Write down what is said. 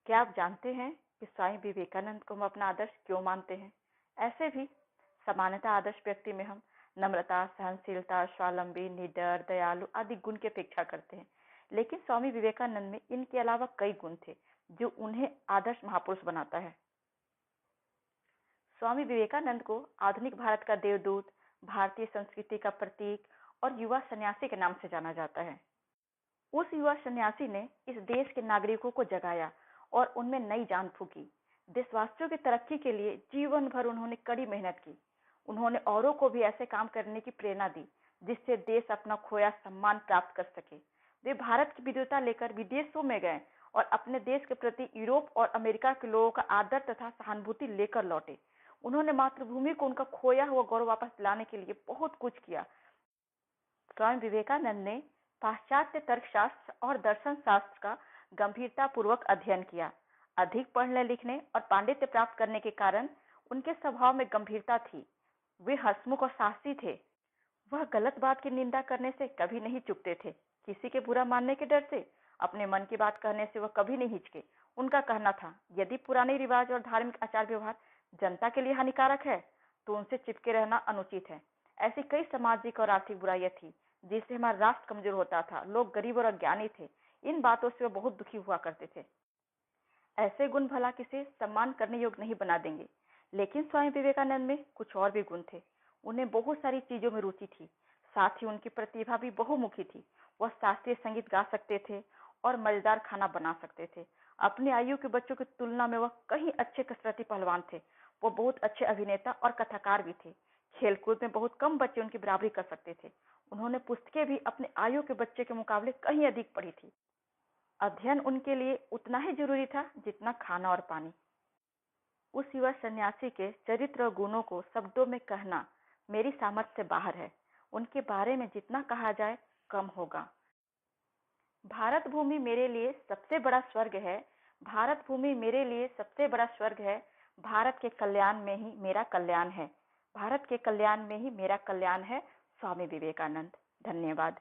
क्या आप जानते हैं कि स्वामी विवेकानंद को हम अपना आदर्श क्यों मानते हैं? ऐसे भी सामान्यतः आदर्श व्यक्ति में हम नम्रता, सहनशीलता, स्वावलंबी, निडर, दयालु आदि गुण की अपेक्षा करते हैं। लेकिन स्वामी विवेकानंद में इनके अलावा कई गुण थे जो उन्हें आदर्श महापुरुष बनाता है। स्वामी विवेकानंद को आधुनिक भारत का देवदूत, भारतीय संस्कृति का प्रतीक और युवा सन्यासी के नाम से जाना जाता है। उस युवा सन्यासी ने इस देश के नागरिकों को जगाया और उनमें नई जान फूंकी। देशवासियों की तरक्की के लिए जीवन भर उन्होंने कड़ी मेहनत की। उन्होंने औरों को भी ऐसे काम करने की प्रेरणा दी जिससे देश अपना खोया सम्मान प्राप्त कर सके। वे भारत की विविधता लेकर विदेशों में गए और अपने देश के प्रति यूरोप और अमेरिका के लोगों का आदर तथा सहानुभूति लेकर लौटे। उन्होंने मातृभूमि को उनका खोया हुआ गौरव वापस दिलाने के लिए बहुत कुछ किया। स्वामी विवेकानंद ने पाश्चात्य तर्कशास्त्र और दर्शन शास्त्र का गंभीरतापूर्वक अध्ययन किया। अधिक पढ़ने लिखने और पांडित्य प्राप्त करने के कारण उनके स्वभाव में गंभीरता थी। वे हंसमुख और साहसी थे। वह गलत बात की निंदा करने से कभी नहीं चूकते थे। किसी के बुरा मानने के डर से अपने मन की बात कहने से वह कभी नहीं हिचके। उनका कहना था, यदि पुराने रिवाज और धार्मिक आचार व्यवहार जनता के लिए हानिकारक है तो उनसे चिपके रहना अनुचित है। ऐसी कई सामाजिक और आर्थिक बुराइयां थी जिससे हमारा राष्ट्र कमजोर होता था। लोग गरीब और अज्ञानी थे। इन बातों से वे बहुत दुखी हुआ करते थे। ऐसे गुण भला किसे सम्मान करने योग्य नहीं बना देंगे, लेकिन स्वामी विवेकानंद में कुछ और भी गुण थे। उन्हें बहुत सारी चीजों में रुचि थी। साथ ही उनकी प्रतिभा भी बहुमुखी थी। वह शास्त्रीय संगीत गा सकते थे और मजेदार खाना बना सकते थे। अपनी आयु के बच्चों की तुलना में वह कहीं अच्छे कसरती पहलवान थे। वो बहुत अच्छे अभिनेता और कथाकार भी थे। खेलकूद में बहुत कम बच्चे उनकी बराबरी कर सकते थे। उन्होंने पुस्तकें भी अपने आयु के बच्चे के मुकाबले कहीं अधिक पढ़ी थी। अध्ययन उनके लिए उतना ही जरूरी था जितना खाना और पानी। उस युवा सन्यासी के चरित्र और गुणों को शब्दों में कहना मेरी सामर्थ्य से बाहर है। उनके बारे में जितना कहा जाए कम होगा। भारत भूमि मेरे लिए सबसे बड़ा स्वर्ग है। भारत भूमि मेरे लिए सबसे बड़ा स्वर्ग है। भारत के कल्याण में ही मेरा कल्याण है। भारत के कल्याण में ही मेरा कल्याण है। स्वामी विवेकानंद। धन्यवाद।